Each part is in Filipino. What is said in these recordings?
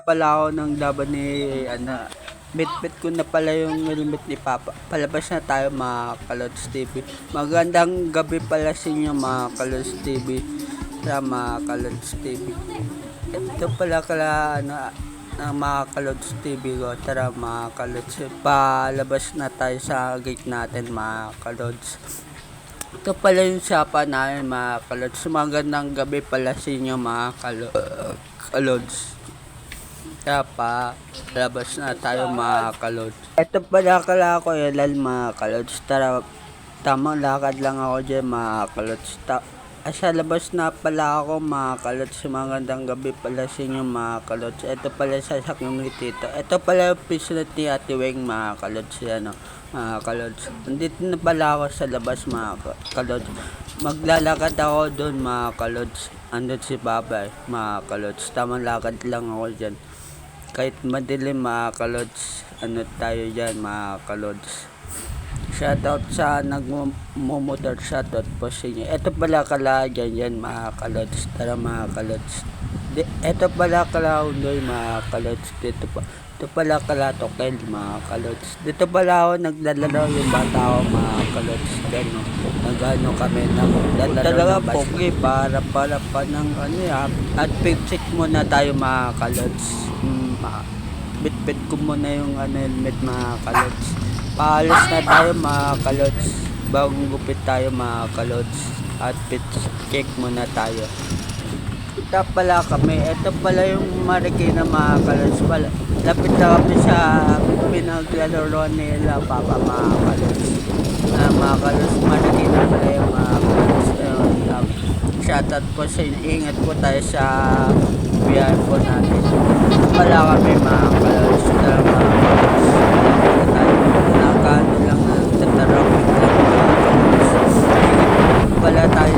pala ako ng laban ni bit ko na pala yung helmet ni Papa. Palabas na tayo mga Kalods TV. Magandang gabi pala sa inyo mga Kalods TV. Sa mga Kalods TV. Ito pala ng mga Kalods TV ko. Tara mga Kalods, palabas na tayo sa gate natin mga Kalods. Ito pala yung sapa namin mga Kalods. Magandang gabi pala sa inyo mga Kalods. Kaya pa, labas na tayo mga Kalods. Ito pala ko yan mga Kalods. Tara, tamang lakad lang ako dyan mga Kalods. Sa labas na pala ako mga Kalods. Magandang gabi pala sa inyo mga Kalods. Ito pala sa sakong ni Tito. Ito pala yung pisolet ni Ate Weng mga Kalods. Yan o mga Kalods. Nandito na pala ako sa labas mga Kalods. Maglalakad ako doon mga Kalods. Andun si Babay mga Kalods. Tamang lakad lang ako dyan. Kahit madilim mga Kalods, ano tayo dyan mga Kalods. Shoutout sa nagmumotor, shoutout po sa inyo. Ito pala dyan yan mga Kalods. Tara mga Kalods. Ito pala Undoy mga Kalods. Ito pala Tokel mga Kalods. Dito pala ako naglalaro yung bata ko mga Kalods. Gano, nagano kami naglalaro talaga pogi para pa ng at pipsik muna tayo mga Kalods. Bit ko muna yung helmet mga Kalods. Paalis na tayo mga Kalods. Bagong gupit tayo mga Kalods. At check muna tayo. Ito pala kami. Ito pala yung Marikina mga Kalods. Lapit na kami sa pinaglalaro nila Papa mga Kalods. Mga Kalods, Marikina pala yung mga Kalods. Shoutout po sa inyo. Ingat po tayo sa biyahe po natin. Pala kami mga Kalods. Mga Kalods. Nakano lang tatarapin lang mga Kalods. Pala tayo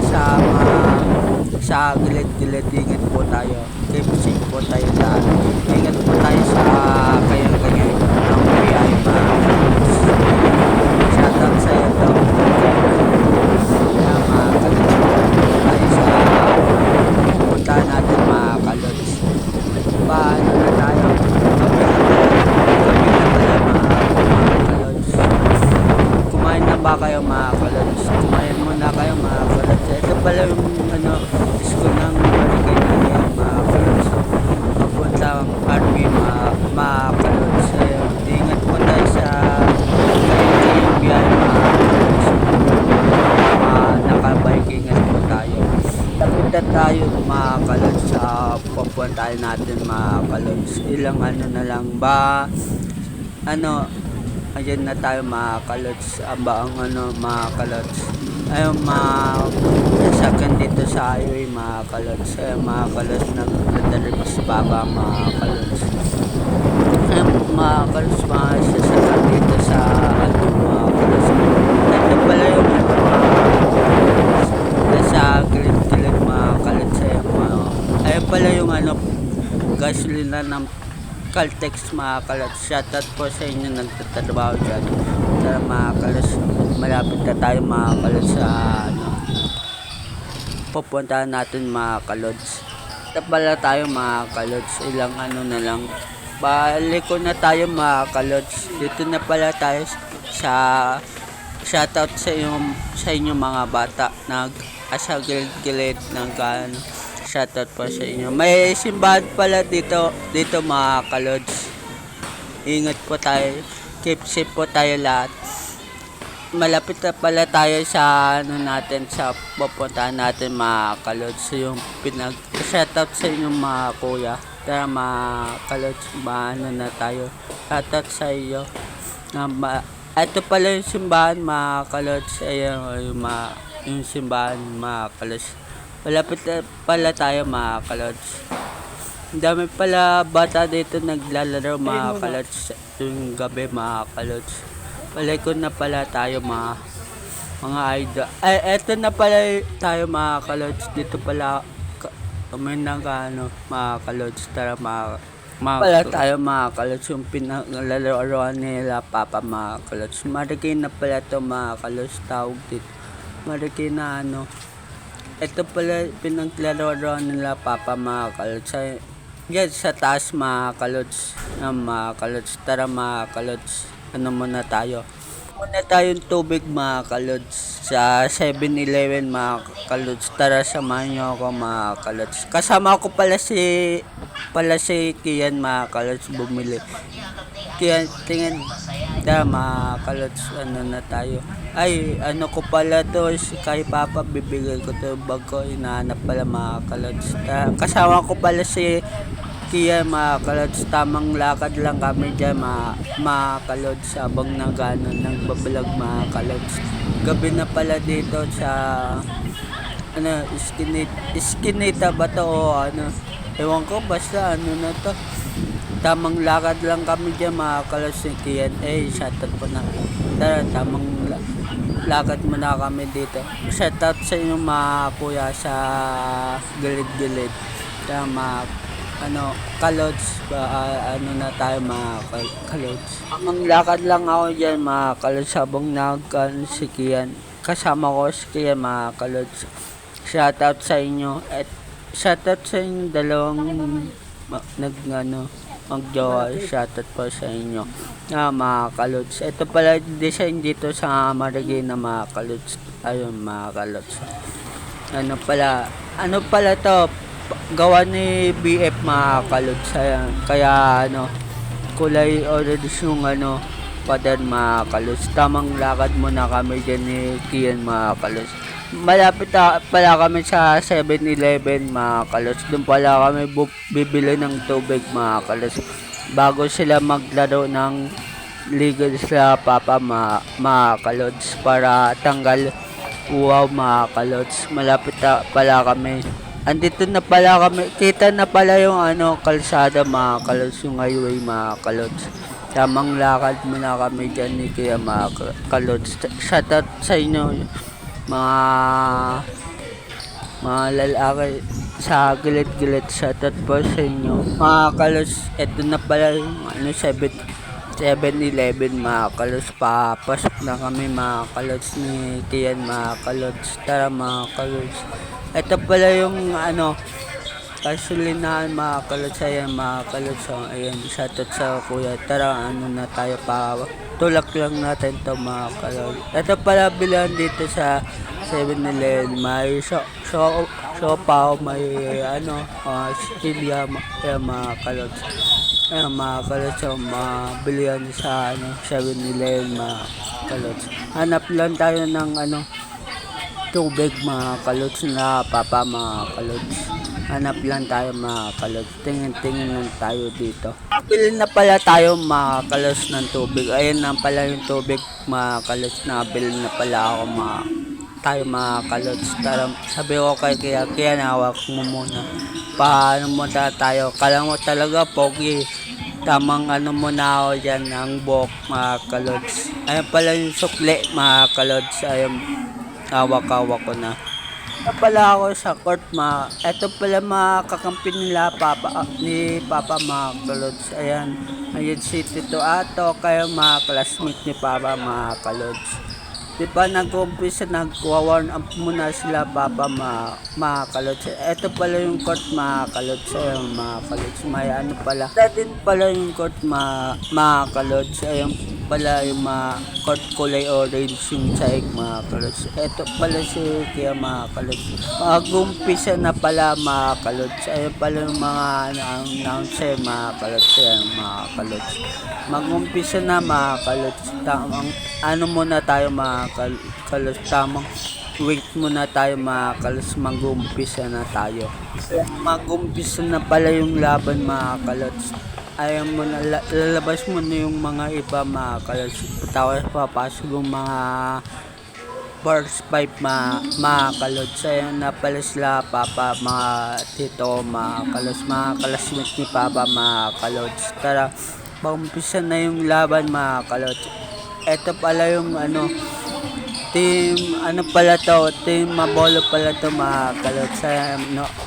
sa gilid-gilid. Ingat po tayo. Keep safe po tayo lahat. Ingat po tayo sa kayang-kayang ng biyahe mga Kalods. Shoutout sa ito. Mga Kalods. Tayo sa puntahan natin mga Kalods. Paano na tayo? Gabi na pala mga Kalods. Kumain na ba kayo mga Kalods? Kumain muna kayo mga Kalods. Ito pala yung school ng Marikina niya mga Kalods. Papuntang army mga Kalods. Ingat po tayo sa kayang biyahe mga Kalods. Nakabikingan po tayo. Tapos na tayo mga Kalods sa papuntahan natin mga Kalods. Ilang na lang ba? Ayan na tayo mga Kalods. Ang mga Kalods. Ayun nasakan dito sa highway mga Kalods. Ayun mga Kalods, nagdadalip si Papa mga Kalods. Ayun mga Kalods, sasakan dito sa mga Kalods. Ito pala yung nasa gilid-gilid mga Kalods. Ayun pala yung gasolina ng Caltex mga Kalods. Shoutout po sa inyo nagtatrabaho dyan. Tara mga Kalods, malapit na tayo mga Kalods sa pupuntahan natin mga Kalods. Ito pala tayo mga Kalods. Ilang na lang. Balik ko na tayo mga Kalods. Dito na pala tayo sa shoutout sa inyo mga bata. Asa gilid-gilid shoutout po sa inyo. May simbahan pala dito mga Kalods. Ingat po tayo. Keep safe po tayo lahat. Malapit na pala tayo sa natin sa pupuntahan natin mga Kalods. Yung shoutout sa inyo mga kuya. Tara mga Kalods, na tayo. Shoutout sa iyo. Ito pala yung simbahan mga Kalods. Ayan yung simbahan mga Kalods. Malapit na pala tayo mga Kalods. Dami pala bata dito naglalaro mga Kalods. Yung gabi mga Kalods. Balik ko na pala tayo mga idol. Eto na pala tayo mga Kalods. Dito pala kami mga Kalods. Tara pala tayo mga Kalods. Yung pinaglaruan nila Papa mga Kalods. Marikina pala to mga Kalods. Tawag dito. Marikina Ito pala pinaglalaro nila Papa mga Kalods. Yan sa taas mga kalods. Mga kalods. Tara mga kalods. Ano muna tayo? Muna tayong tubig mga kalods. Sa 7-Eleven mga kalods. Tara samahan niyo ako mga kalods. Kasama ko pala si Kian mga kalods bumili. Kian, tingin. Tara mga kalods. Ano na tayo? Ay, ano ko pala to. Kay Papa bibigay ko to bag ko. Inahanap pala mga kalods. Tara, kasama ko pala si kaya mga kalods, tamang lakad lang kami dyan mga kalods habang nagbablog mga kalods. Gabi na pala dito sa ano, Iskinita ba to o ano, ewan ko basta ano na to. Tamang lakad lang kami dyan mga kalods ni Kian. Shoutout po na. Tara, tamang lakad muna kami dito. Shoutout sa inyo mga kuya sa gilid-gilid. Tara mga kalods, ano na tayo mga kalods. Ang lakad lang ako dyan mga kalods habang si Kian. Kasama ko si Kian mga kalods. Shoutout sa inyo at shoutout sa inyo dalawang magjowa. Shoutout po sa inyo mga kalods. Ito pala design dito sa Marikina mga kalods. Ayun mga kalods. Ano pala to? Gawa ni BF mga kalods. Ayan. Kaya kulay orange yung pader mga kalods. Tamang lakad muna kami dyan ni Kian mga kalods. Malapit pala kami sa 7-Eleven mga kalods. Doon pala kami bibili ng tubig mga kalods. Bago sila maglaro ng legal sa Papa mga kalods. Para tanggal uwaw mga kalods. Malapit pala kami. Andito na pala kami, kita na pala yung kalsada mga kalods, yung highway mga kalods. Tamang lakad muna kami dyan ni Kaya mga kalods. Shoutout sa inyo mga lalaki sa gilid-gilid. Shoutout po sa inyo mga kalods. Ito na pala yung 7-Eleven mga kalods. Papasok na kami mga kalods ni Kian mga kalods. Tara mga kalods. Ito pala yung kasulinahan mga kalods. Ayan mga kalods. Ayan, shoutout sa kuya. Tara na tayo pa. Tulak lang natin to mga kalods. Ito pala bilang dito sa 7-Eleven. May sopa, may silya mga kalods. Ayan mga kalods. Bilihan sa 7-Eleven mga kalods. Hanap lang tayo ng tubig mga kalods na Papa mga kalods. Hanap lang tayo mga kalods. Tingin lang tayo dito. Bili na pala tayo mga kalods ng tubig. Ayan na pala yung tubig mga kalods. Nabili na pala ako tayo mga kalods. Sabi ko kaya nawak mo muna. Paano muna tayo? Kala mo talaga pogi. Tamang muna ako dyan ang buhok mga kalods. Ayan pala yung sukli mga kalods. Ayan. Hawak-hawak ko na. Ito pala ako sa court ito pala mga kakampi nila ni Papa mga kalods. Ayan si Tito Ato. Kayo mga classmate ni Papa mga kalods. Di ba nag-umpisa nag-warm up muna sila Papa mga kalods. Ito pala yung court mga kalods. Ayan mga kalods. May pala. Ito din pala yung court mga kalods. Ayan pala yung court kulay orange yung saig mga kalods. Ito pala si Kaya mga kalods. Mag-umpisa na pala mga kalods. Ayun pala yung mga announcer mga kalods. Ayan mga kalods. Mag-umpisa na mga kalods. Tamang muna tayo mga kalods. Tamang wait muna tayo mga kalods. Mag-umpisa na tayo. Mag-umpisa na pala yung laban mga kalods. Ayaw mo na, lalabas mo na yung mga iba mga kalods. Tapos papasok yung mga burst pipe mga kalods. Ayaw na pala sila Papa mga tito mga kalods. Mga classmates ni Papa mga kalods. Tara, paumpisa na yung laban mga kalods. Ito pala yung team pala to, team Mabolo pala to mga kalods.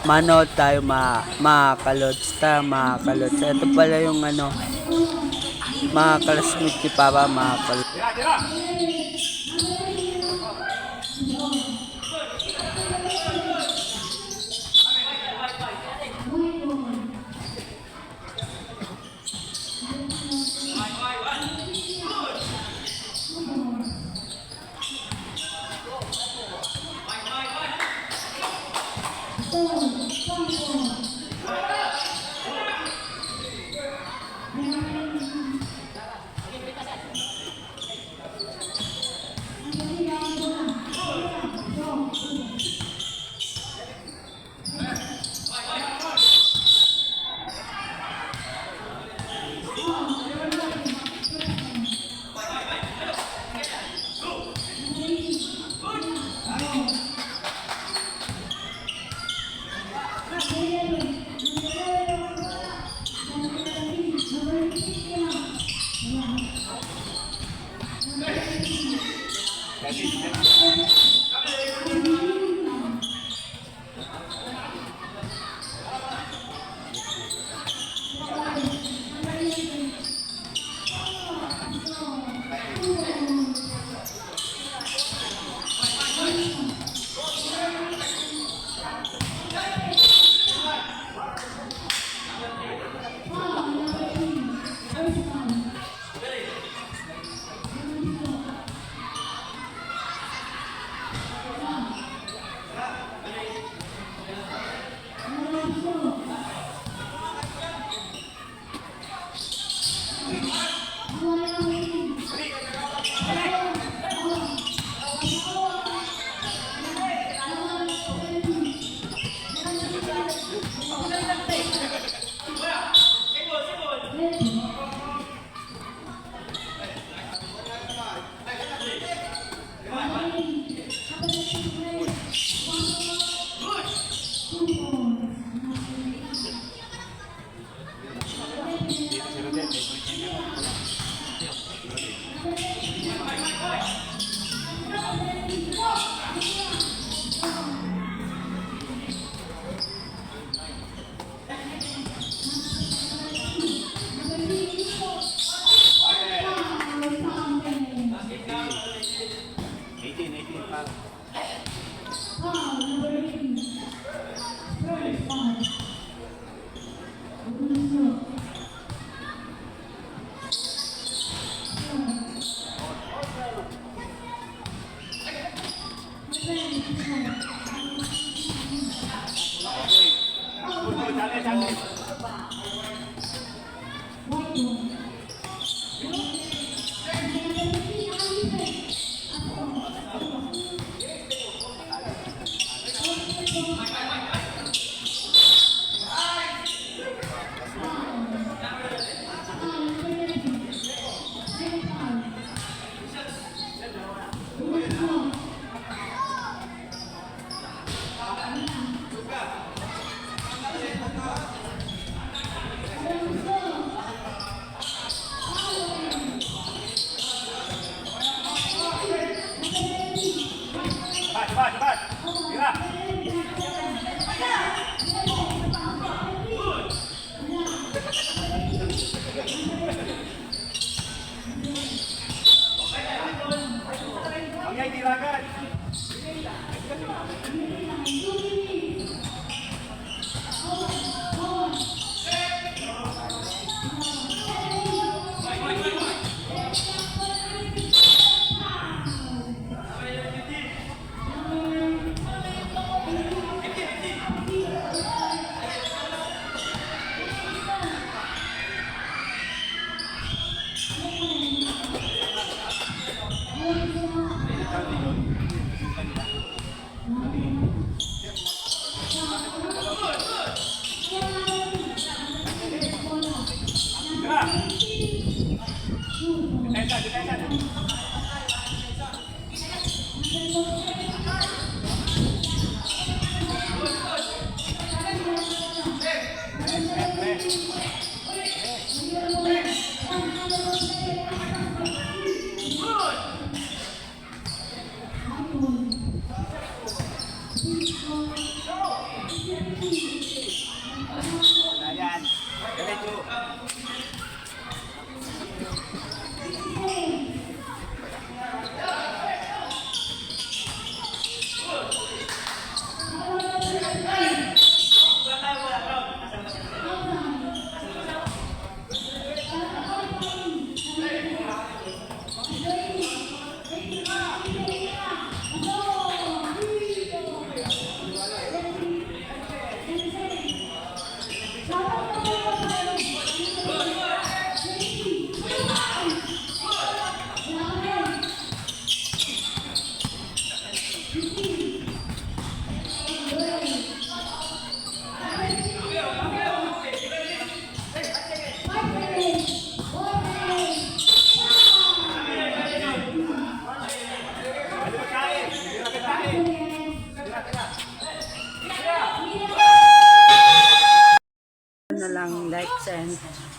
Manood tayo mga kalods. Mga kalods. Ito pala yung mga classmate ni Papa mga kalods.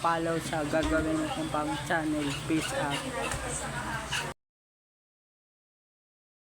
pa-follow sa gagawin natin pang channel. Peace out.